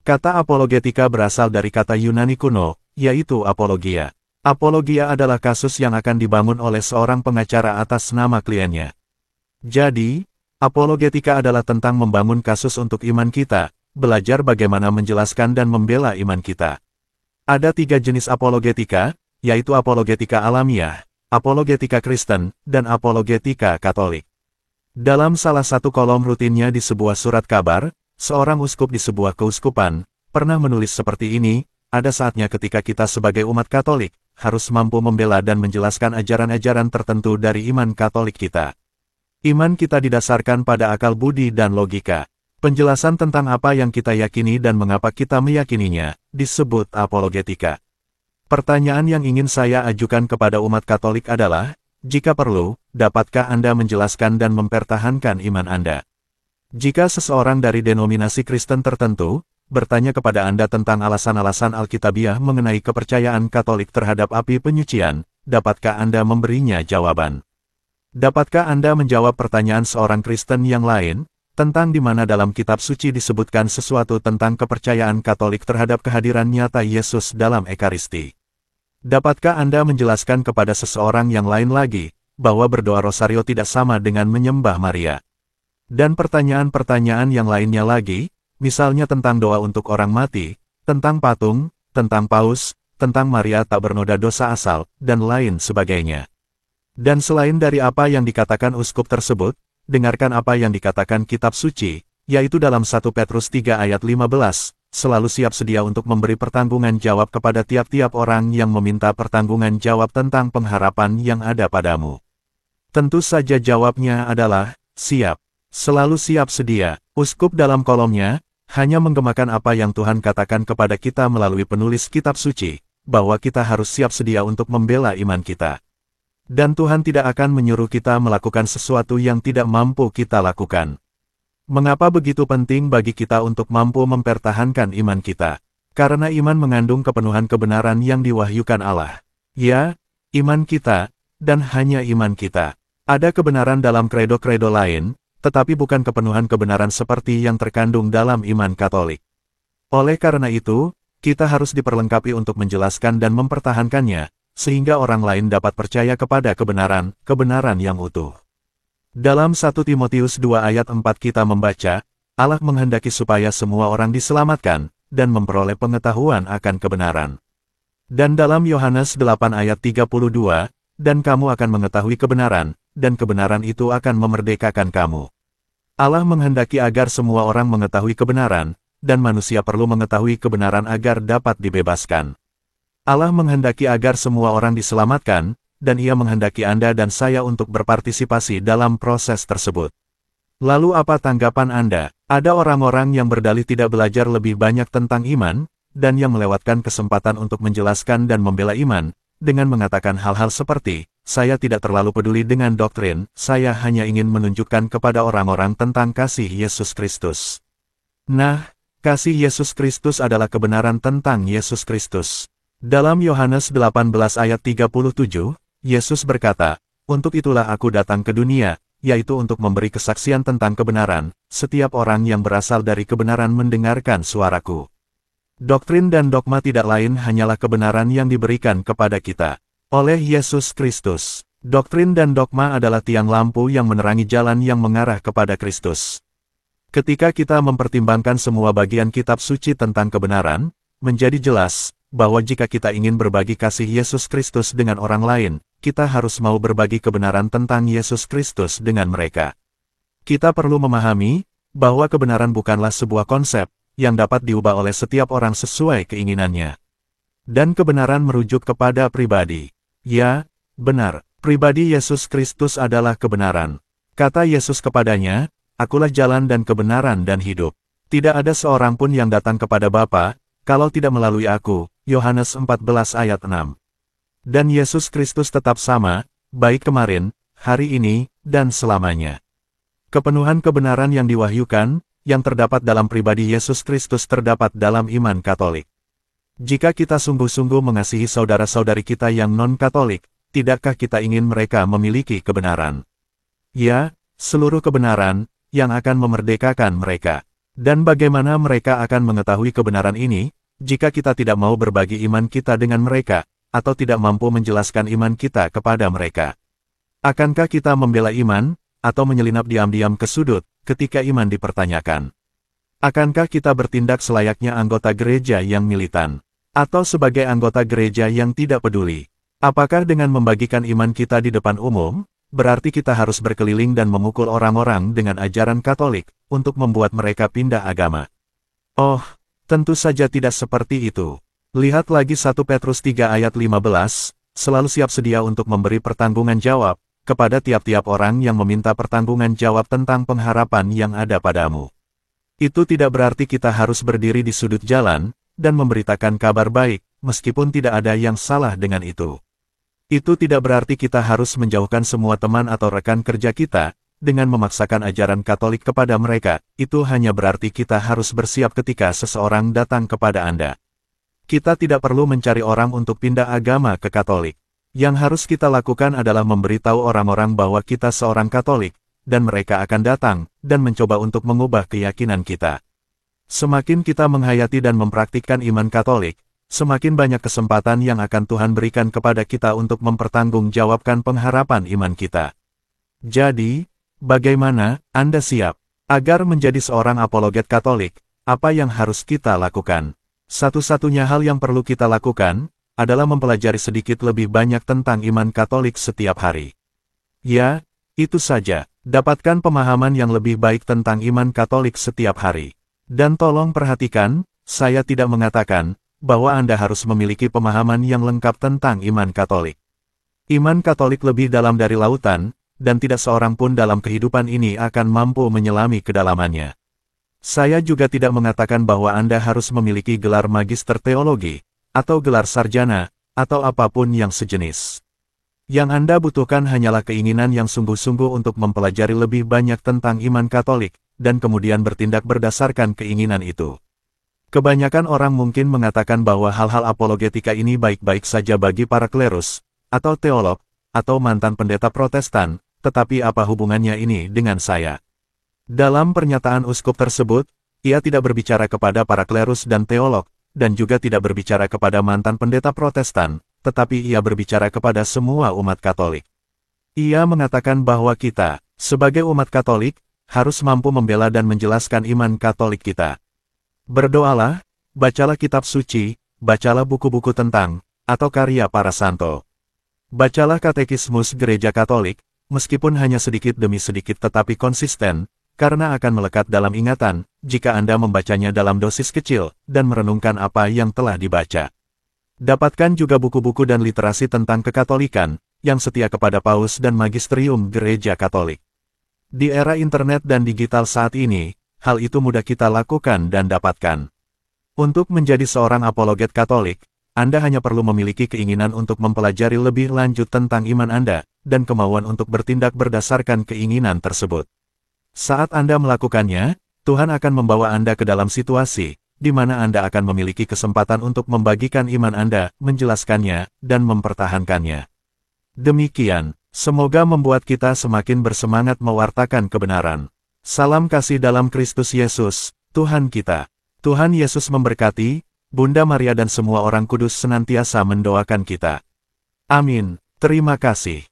Kata apologetika berasal dari kata Yunani kuno, yaitu apologia. Apologia adalah kasus yang akan dibangun oleh seorang pengacara atas nama kliennya. Jadi, apologetika adalah tentang membangun kasus untuk iman kita, belajar bagaimana menjelaskan dan membela iman kita. Ada 3 jenis apologetika, yaitu apologetika alamiah, apologetika Kristen, dan apologetika Katolik. Dalam salah satu kolom rutinnya di sebuah surat kabar, seorang uskup di sebuah keuskupan, pernah menulis seperti ini, ada saatnya ketika kita sebagai umat Katolik, harus mampu membela dan menjelaskan ajaran-ajaran tertentu dari iman Katolik kita. Iman kita didasarkan pada akal budi dan logika. Penjelasan tentang apa yang kita yakini dan mengapa kita meyakininya, disebut apologetika. Pertanyaan yang ingin saya ajukan kepada umat Katolik adalah, jika perlu, dapatkah Anda menjelaskan dan mempertahankan iman Anda? Jika seseorang dari denominasi Kristen tertentu, bertanya kepada Anda tentang alasan-alasan Alkitabiah mengenai kepercayaan Katolik terhadap api penyucian, dapatkah Anda memberinya jawaban? Dapatkah Anda menjawab pertanyaan seorang Kristen yang lain, tentang di mana dalam kitab suci disebutkan sesuatu tentang kepercayaan Katolik terhadap kehadiran nyata Yesus dalam Ekaristi? Dapatkah Anda menjelaskan kepada seseorang yang lain lagi, bahwa berdoa rosario tidak sama dengan menyembah Maria? Dan pertanyaan-pertanyaan yang lainnya lagi, misalnya tentang doa untuk orang mati, tentang patung, tentang paus, tentang Maria tak bernoda dosa asal, dan lain sebagainya. Dan selain dari apa yang dikatakan uskup tersebut, dengarkan apa yang dikatakan kitab suci, yaitu dalam 1 Petrus 3 ayat 15, selalu siap sedia untuk memberi pertanggungan jawab kepada tiap-tiap orang yang meminta pertanggungan jawab tentang pengharapan yang ada padamu. Tentu saja jawabnya adalah, siap. Selalu siap sedia. Uskup dalam kolomnya, hanya menggemakan apa yang Tuhan katakan kepada kita melalui penulis kitab suci, bahwa kita harus siap sedia untuk membela iman kita. Dan Tuhan tidak akan menyuruh kita melakukan sesuatu yang tidak mampu kita lakukan. Mengapa begitu penting bagi kita untuk mampu mempertahankan iman kita? Karena iman mengandung kepenuhan kebenaran yang diwahyukan Allah. Ya, iman kita, dan hanya iman kita. Ada kebenaran dalam kredo-kredo lain, tetapi bukan kepenuhan kebenaran seperti yang terkandung dalam iman Katolik. Oleh karena itu, kita harus diperlengkapi untuk menjelaskan dan mempertahankannya, sehingga orang lain dapat percaya kepada kebenaran yang utuh. Dalam 1 Timotius 2 ayat 4 kita membaca, Allah menghendaki supaya semua orang diselamatkan, dan memperoleh pengetahuan akan kebenaran. Dan dalam Yohanes 8 ayat 32, dan kamu akan mengetahui kebenaran, dan kebenaran itu akan memerdekakan kamu. Allah menghendaki agar semua orang mengetahui kebenaran, dan manusia perlu mengetahui kebenaran agar dapat dibebaskan. Allah menghendaki agar semua orang diselamatkan, dan Ia menghendaki Anda dan saya untuk berpartisipasi dalam proses tersebut. Lalu apa tanggapan Anda? Ada orang-orang yang berdalih tidak belajar lebih banyak tentang iman, dan yang melewatkan kesempatan untuk menjelaskan dan membela iman, dengan mengatakan hal-hal seperti, saya tidak terlalu peduli dengan doktrin, saya hanya ingin menunjukkan kepada orang-orang tentang kasih Yesus Kristus. Nah, kasih Yesus Kristus adalah kebenaran tentang Yesus Kristus. Dalam Yohanes 18 ayat 37, Yesus berkata, untuk itulah aku datang ke dunia, yaitu untuk memberi kesaksian tentang kebenaran, setiap orang yang berasal dari kebenaran mendengarkan suaraku. Doktrin dan dogma tidak lain hanyalah kebenaran yang diberikan kepada kita oleh Yesus Kristus. Doktrin dan dogma adalah tiang lampu yang menerangi jalan yang mengarah kepada Kristus. Ketika kita mempertimbangkan semua bagian kitab suci tentang kebenaran, menjadi jelas bahwa jika kita ingin berbagi kasih Yesus Kristus dengan orang lain, kita harus mau berbagi kebenaran tentang Yesus Kristus dengan mereka. Kita perlu memahami bahwa kebenaran bukanlah sebuah konsep yang dapat diubah oleh setiap orang sesuai keinginannya. Dan kebenaran merujuk kepada pribadi. Ya, benar, pribadi Yesus Kristus adalah kebenaran. Kata Yesus kepadanya, akulah jalan dan kebenaran dan hidup. Tidak ada seorang pun yang datang kepada Bapa, kalau tidak melalui aku. Yohanes 14 ayat 6. Dan Yesus Kristus tetap sama, baik kemarin, hari ini, dan selamanya. Kepenuhan kebenaran yang diwahyukan, yang terdapat dalam pribadi Yesus Kristus terdapat dalam iman Katolik. Jika kita sungguh-sungguh mengasihi saudara-saudari kita yang non-Katolik, tidakkah kita ingin mereka memiliki kebenaran? Ya, seluruh kebenaran, yang akan memerdekakan mereka. Dan bagaimana mereka akan mengetahui kebenaran ini, jika kita tidak mau berbagi iman kita dengan mereka, atau tidak mampu menjelaskan iman kita kepada mereka? Akankah kita membela iman, atau menyelinap diam-diam ke sudut, ketika iman dipertanyakan? Akankah kita bertindak selayaknya anggota gereja yang militan, atau sebagai anggota gereja yang tidak peduli? Apakah dengan membagikan iman kita di depan umum, berarti kita harus berkeliling dan memukul orang-orang dengan ajaran Katolik, untuk membuat mereka pindah agama? Oh, tentu saja tidak seperti itu. Lihat lagi 1 Petrus 3 ayat 15, selalu siap sedia untuk memberi pertanggungan jawab, kepada tiap-tiap orang yang meminta pertanggungan jawab tentang pengharapan yang ada padamu. Itu tidak berarti kita harus berdiri di sudut jalan, dan memberitakan kabar baik, meskipun tidak ada yang salah dengan itu. Itu tidak berarti kita harus menjauhkan semua teman atau rekan kerja kita, dengan memaksakan ajaran Katolik kepada mereka. Itu hanya berarti kita harus bersiap ketika seseorang datang kepada Anda. Kita tidak perlu mencari orang untuk pindah agama ke Katolik. Yang harus kita lakukan adalah memberitahu orang-orang bahwa kita seorang Katolik, dan mereka akan datang, dan mencoba untuk mengubah keyakinan kita. Semakin kita menghayati dan mempraktikkan iman Katolik, semakin banyak kesempatan yang akan Tuhan berikan kepada kita untuk mempertanggungjawabkan pengharapan iman kita. Jadi, bagaimana Anda siap? Agar menjadi seorang apologet Katolik, apa yang harus kita lakukan? Satu-satunya hal yang perlu kita lakukan, adalah mempelajari sedikit lebih banyak tentang iman Katolik setiap hari. Ya, itu saja. Dapatkan pemahaman yang lebih baik tentang iman Katolik setiap hari. Dan tolong perhatikan, saya tidak mengatakan bahwa Anda harus memiliki pemahaman yang lengkap tentang iman Katolik. Iman Katolik lebih dalam dari lautan, dan tidak seorang pun dalam kehidupan ini akan mampu menyelami kedalamannya. Saya juga tidak mengatakan bahwa Anda harus memiliki gelar magister teologi, atau gelar sarjana, atau apapun yang sejenis. Yang Anda butuhkan hanyalah keinginan yang sungguh-sungguh untuk mempelajari lebih banyak tentang iman Katolik, dan kemudian bertindak berdasarkan keinginan itu. Kebanyakan orang mungkin mengatakan bahwa hal-hal apologetika ini baik-baik saja bagi para klerus, atau teolog, atau mantan pendeta Protestan, tetapi apa hubungannya ini dengan saya? Dalam pernyataan uskup tersebut, ia tidak berbicara kepada para klerus dan teolog, dan juga tidak berbicara kepada mantan pendeta Protestan, tetapi ia berbicara kepada semua umat Katolik. Ia mengatakan bahwa kita, sebagai umat Katolik, harus mampu membela dan menjelaskan iman Katolik kita. Berdoalah, bacalah kitab suci, bacalah buku-buku tentang, atau karya para santo. Bacalah katekismus gereja Katolik, meskipun hanya sedikit demi sedikit tetapi konsisten, karena akan melekat dalam ingatan, jika Anda membacanya dalam dosis kecil, dan merenungkan apa yang telah dibaca. Dapatkan juga buku-buku dan literasi tentang kekatolikan, yang setia kepada Paus dan Magisterium Gereja Katolik. Di era internet dan digital saat ini, hal itu mudah kita lakukan dan dapatkan. Untuk menjadi seorang apologet Katolik, Anda hanya perlu memiliki keinginan untuk mempelajari lebih lanjut tentang iman Anda, dan kemauan untuk bertindak berdasarkan keinginan tersebut. Saat Anda melakukannya, Tuhan akan membawa Anda ke dalam situasi, di mana Anda akan memiliki kesempatan untuk membagikan iman Anda, menjelaskannya, dan mempertahankannya. Demikian, semoga membuat kita semakin bersemangat mewartakan kebenaran. Salam kasih dalam Kristus Yesus, Tuhan kita. Tuhan Yesus memberkati, Bunda Maria dan semua orang kudus senantiasa mendoakan kita. Amin. Terima kasih.